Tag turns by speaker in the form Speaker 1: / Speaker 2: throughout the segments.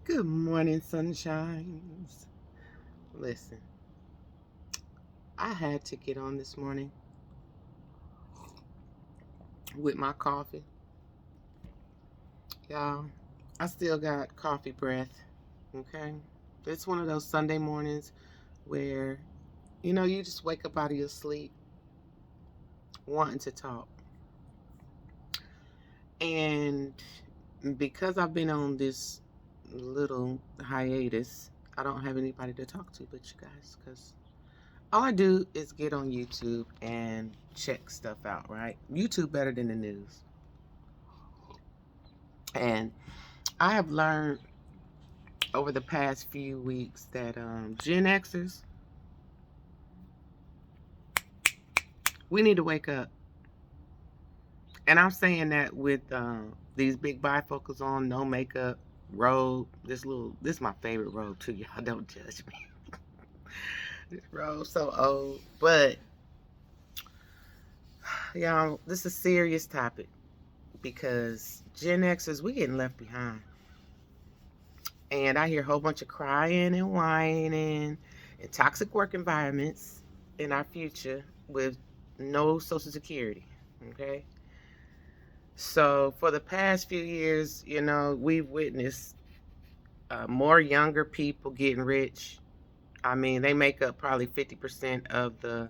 Speaker 1: Good morning, sunshines. Listen, I had to get on this morning with my coffee. Y'all, I still got coffee breath, okay? It's one of those Sunday mornings where, you just wake up out of your sleep wanting to talk. And because I've been on this little hiatus, I don't have anybody to talk to but you guys because all I do is get on YouTube and check stuff out, right? YouTube better than the news. And I have learned over the past few weeks that GenXers, we need to wake up. And I'm saying that with these big bifocals on, no makeup, robe. This is my favorite robe too. Y'all don't judge me. This robe so old, but y'all, this is a serious topic because Gen Xers, we getting left behind. And I hear a whole bunch of crying and whining and toxic work environments in our future with no Social Security. Okay. So for the past few years, we've witnessed more younger people getting rich. I mean, they make up probably 50% of the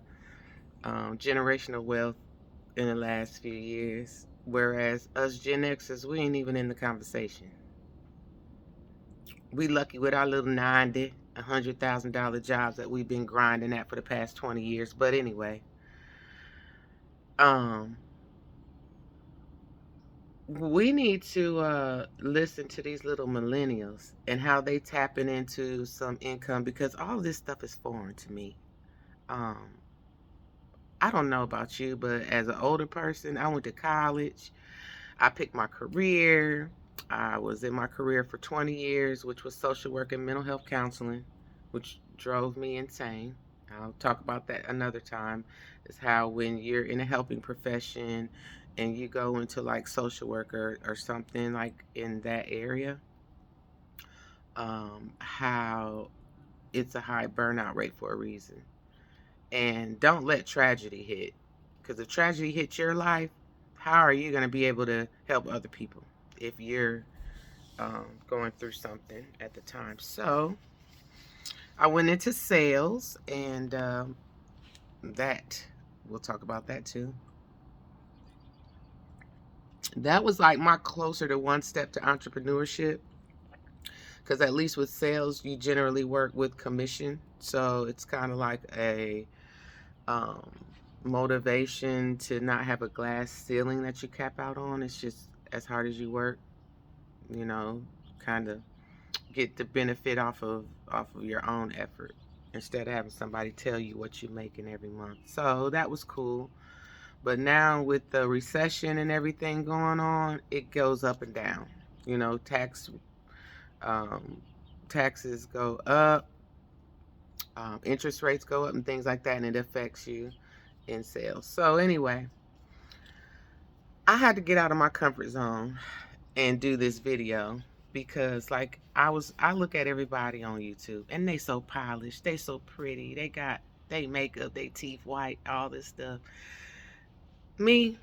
Speaker 1: generational wealth in the last few years. Whereas us Gen Xers, we ain't even in the conversation. We lucky with our little 90, $100,000 jobs that we've been grinding at for the past 20 years. But anyway, um, we need to listen to these little millennials and how they tapping into some income because all this stuff is foreign to me. Um, I don't know about you, but as an older person, I went to college. I picked my career. I was in my career for 20 years, which was social work and mental health counseling, which drove me insane. I'll talk about that another time. Is how when you're in a helping profession and you go into like social work or something like in that area, how it's a high burnout rate for a reason. And don't let tragedy hit. Because if tragedy hits your life, how are you going to be able to help other people if you're going through something at the time? So I went into sales, and that we'll talk about that too. That was like my closer to one step to entrepreneurship. Because at least with sales, you generally work with commission. So it's kind of like a um, motivation to not have a glass ceiling that you cap out on. It's just as hard as you work, you know, kind of get the benefit off of your own effort instead of having somebody tell you what you're making every month. So that was cool. But now with the recession and everything going on, it goes up and down. You know, um, taxes go up, interest rates go up, and things like that, and it affects you in sales. So anyway, I had to get out of my comfort zone and do this video because I look at everybody on YouTube and they so polished, they so pretty, they got they makeup, they teeth white, all this stuff. Me,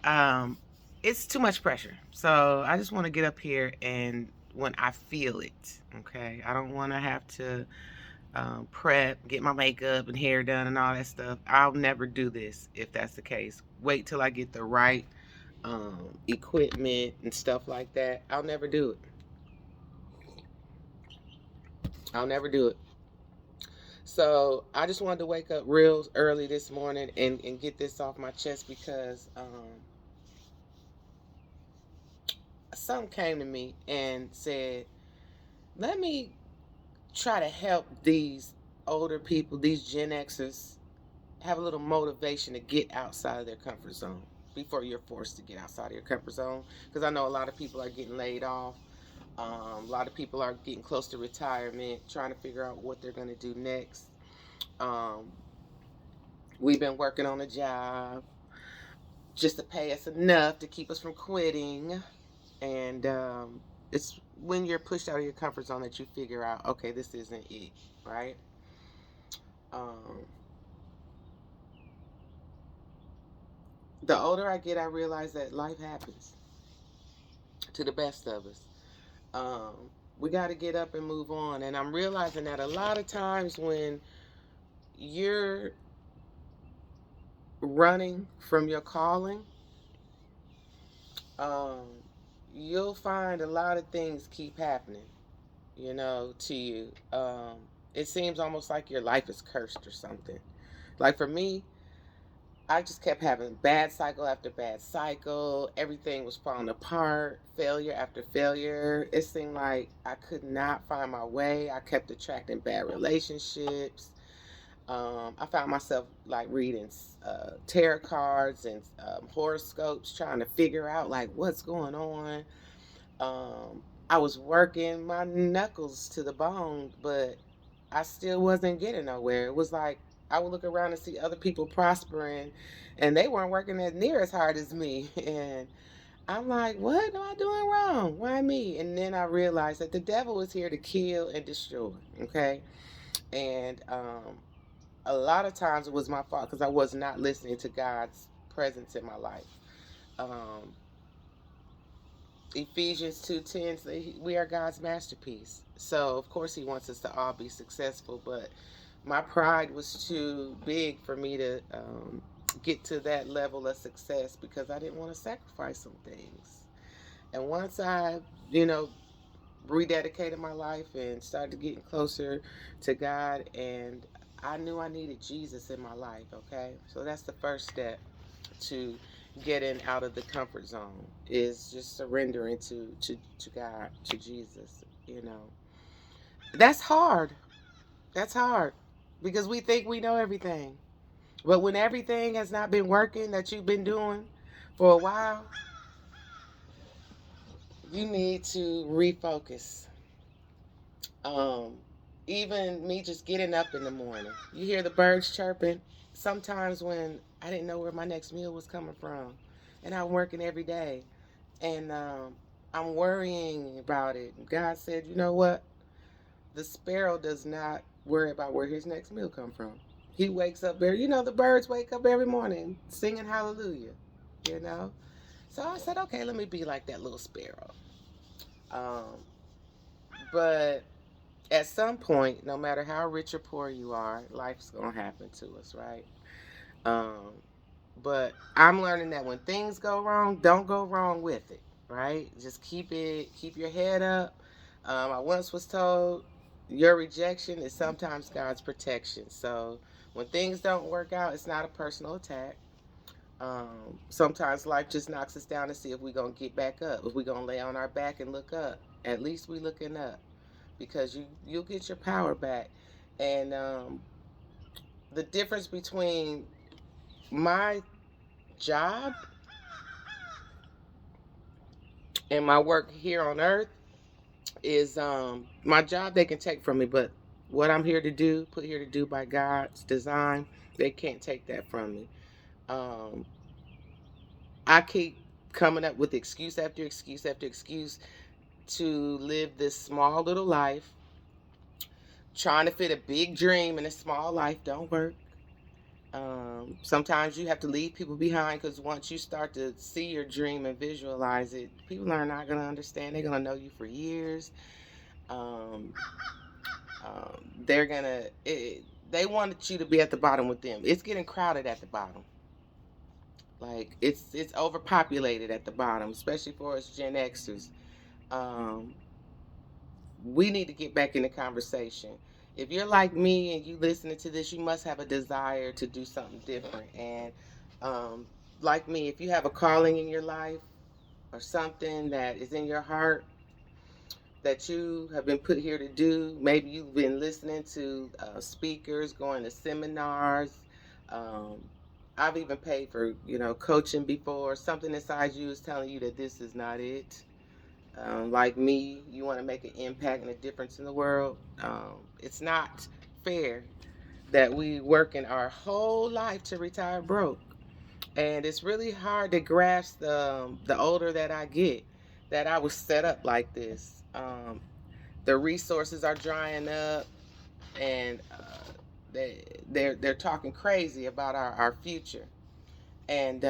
Speaker 1: um, it's too much pressure. So I just want to get up here and when I feel it, okay? I don't want to have to prep, get my makeup and hair done and all that stuff. I'll never do this if that's the case. Wait till I get the right equipment and stuff like that. I'll never do it. I'll never do it. So I just wanted to wake up real early this morning and get this off my chest because something came to me and said, let me try to help these older people, these Gen Xers, have a little motivation to get outside of their comfort zone before you're forced to get outside of your comfort zone. Because I know a lot of people are getting laid off. A lot of people are getting close to retirement, trying to figure out what they're going to do next. Um, we've been working on a job just to pay us enough to keep us from quitting. And it's when you're pushed out of your comfort zone that you figure out, okay, this isn't it, right? Um, the older I get, I realize that life happens to the best of us. Um, we got to get up and move on. And I'm realizing that a lot of times when you're running from your calling, um, you'll find a lot of things keep happening, to you. It seems almost like your life is cursed or something. Like for me, I just kept having bad cycle after bad cycle. Everything was falling apart, failure after failure. It seemed like I could not find my way. I kept attracting bad relationships. I found myself like reading tarot cards and horoscopes, trying to figure out like what's going on. I was working my knuckles to the bone, but I still wasn't getting nowhere. It was like I would look around and see other people prospering, and they weren't working as near as hard as me. And I'm like, what am I doing wrong? Why me? And then I realized that the devil is here to kill and destroy. Okay, and a lot of times it was my fault because I was not listening to God's presence in my life. Um, Ephesians 2:10 says we are God's masterpiece. So of course He wants us to all be successful, but my pride was too big for me to get to that level of success because I didn't want to sacrifice some things. And once I, you know, rededicated my life and started getting closer to God, and I knew I needed Jesus in my life. Okay, so that's the first step to getting out of the comfort zone, is just surrendering to God, to Jesus. That's hard. That's hard because we think we know everything, but when everything has not been working that you've been doing for a while, you need to refocus. um Even me just getting up in the morning, you hear the birds chirping. Sometimes when I didn't know where my next meal was coming from, and I'm working every day, and I'm worrying about it. God said, you know what? The sparrow does not worry about where his next meal come from. He wakes up every, the birds wake up every morning singing hallelujah, you know. So I said, okay, let me be like that little sparrow. Um, but at some point, no matter how rich or poor you are, life's gonna happen to us, right? Um, but I'm learning that when things go wrong, don't go wrong with it, right? Just keep your head up. I once was told your rejection is sometimes God's protection. So when things don't work out, it's not a personal attack. Sometimes life just knocks us down to see if we're gonna get back up, if we're gonna lay on our back and look up. At least we looking up, because you'll get your power back. And the difference between my job and my work here on earth is my job they can take from me, but what I'm here to do, put here to do by God's design, they can't take that from me. um, I keep coming up with excuse after excuse after excuse to live this small little life. Trying to fit a big dream in a small life don't work. Sometimes you have to leave people behind, because once you start to see your dream and visualize it, people are not going to understand. They're going to know you for years. um, they're gonna they wanted you to be at the bottom with them. It's getting crowded at the bottom. Like it's overpopulated at the bottom, especially for us GenXers. um, we need to get back in the conversation. If you're like me and you listening to this, you must have a desire to do something different. And um, like me, if you have a calling in your life or something that is in your heart that you have been put here to do. Maybe you've been listening to speakers, going to seminars. Um, I've even paid for, coaching before. Something inside you is telling you that this is not it. Like me, you want to make an impact and a difference in the world. It's not fair that we work in our whole life to retire broke. And it's really hard to grasp the older that I get. that I was set up like this. The resources are drying up, and they're talking crazy about our future. And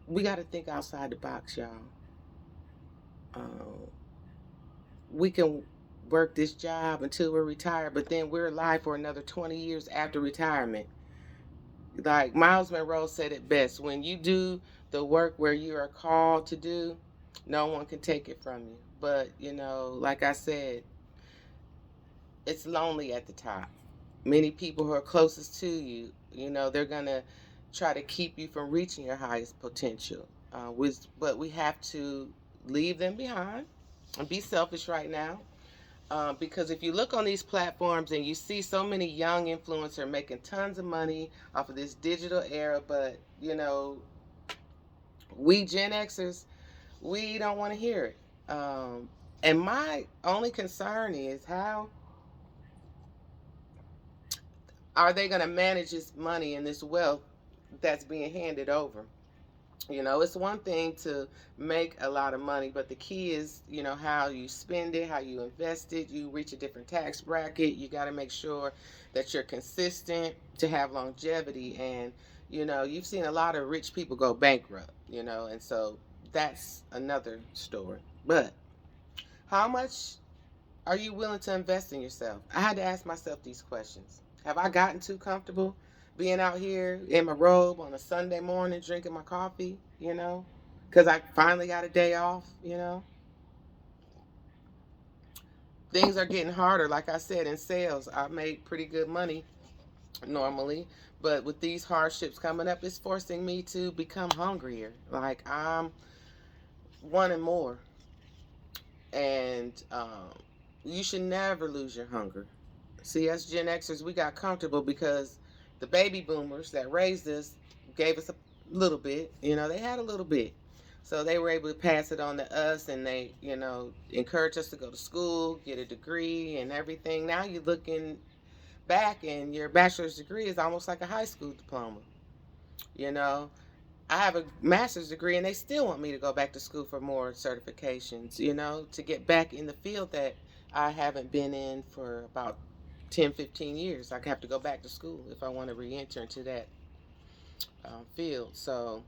Speaker 1: we got to think outside the box, y'all. Um, we can work this job until we're retired, but then we're alive for another 20 years after retirement. Like Miles Monroe said it best, when you do the work where you are called to do, no one can take it from you. But, like I said, it's lonely at the top. Many people who are closest to you, they're going to try to keep you from reaching your highest potential. But we have to leave them behind and be selfish right now. Because if you look on these platforms and you see so many young influencers making tons of money off of this digital era, but we Gen Xers, we don't want to hear it. And my only concern is, how are they going to manage this money and this wealth that's being handed over? It's one thing to make a lot of money, but the key is, how you spend it, how you invest it. You reach a different tax bracket. You got to make sure that you're consistent to have longevity. And, you've seen a lot of rich people go bankrupt, and so that's another story. But how much are you willing to invest in yourself? I had to ask myself these questions. Have I gotten too comfortable being out here in my robe on a Sunday morning drinking my coffee, because I finally got a day off? Things are getting harder. Like I said, in sales, I made pretty good money normally. But with these hardships coming up, it's forcing me to become hungrier. Like, I'm wanting more. And you should never lose your hunger. See, us Gen Xers, we got comfortable because the baby boomers that raised us gave us a little bit. They had a little bit. So they were able to pass it on to us, and they, encourage us to go to school, get a degree and everything. Now you're looking back, and your bachelor's degree is almost like a high school diploma. You know, I have a master's degree, and they still want me to go back to school for more certifications, to get back in the field that I haven't been in for about 10, 15 years. I have to go back to school if I want to re-enter into that field. So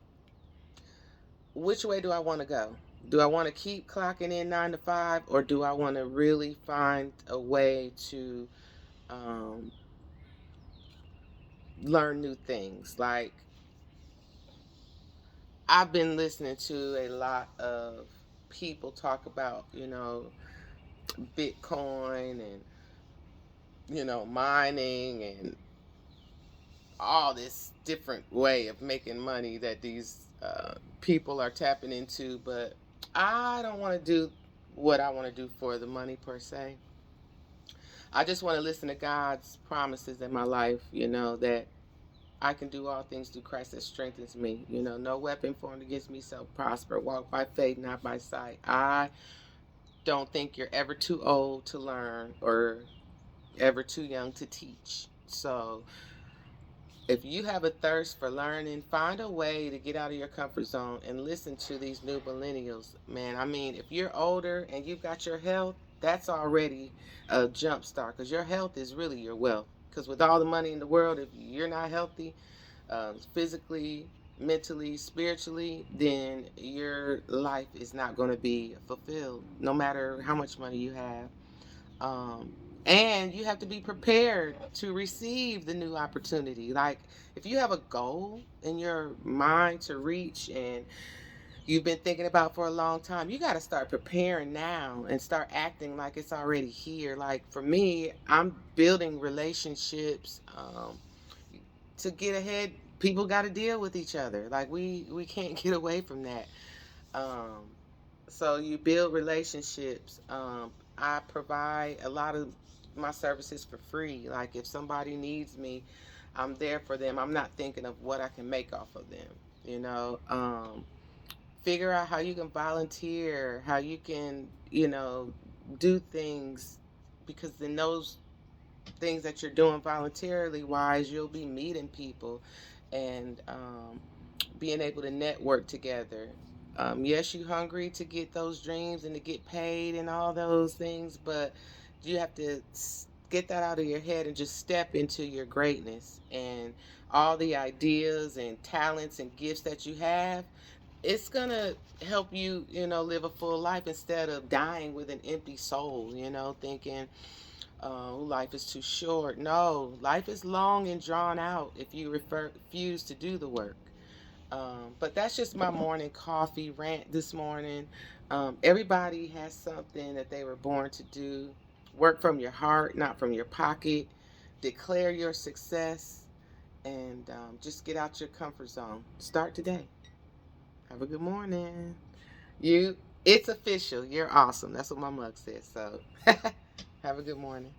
Speaker 1: which way do I want to go? Do I want to keep clocking in 9 to 5, or do I want to really find a way to um, learn new things? Like, I've been listening to a lot of people talk about, Bitcoin and, mining and all this different way of making money that these people are tapping into. But I don't want to do what I want to do for the money per se. I just want to listen to God's promises in my life, that I can do all things through Christ that strengthens me. No weapon formed against me shall prosper. Walk by faith, not by sight. I don't think you're ever too old to learn or ever too young to teach. So if you have a thirst for learning, find a way to get out of your comfort zone and listen to these new millennials. Man, I mean, if you're older and you've got your health, that's already a jump start, because your health is really your wealth. Because with all the money in the world, if you're not healthy, physically, mentally, spiritually, then your life is not going to be fulfilled, no matter how much money you have. Um, and you have to be prepared to receive the new opportunity. Like, if you have a goal in your mind to reach, and you've been thinking about for a long time, you got to start preparing now and start acting like it's already here. Like, for me, I'm building relationships to get ahead. People got to deal with each other. Like, we can't get away from that. um, so you build relationships. I provide a lot of my services for free. Like, if somebody needs me, I'm there for them. I'm not thinking of what I can make off of them. You know, figure out how you can volunteer, how you can, do things, because in those things that you're doing voluntarily wise, you'll be meeting people and being able to network together. Yes, you hungry to get those dreams and to get paid and all those things, but you have to get that out of your head and just step into your greatness and all the ideas and talents and gifts that you have. It's gonna help you, live a full life instead of dying with an empty soul, thinking, life is too short. No, life is long and drawn out if you refuse to do the work. But that's just my morning coffee rant this morning. Everybody has something that they were born to do. Work from your heart, not from your pocket. Declare your success and just get out your comfort zone. Start today. Have a good morning. It's official. You're awesome. That's what my mug says. So have a good morning.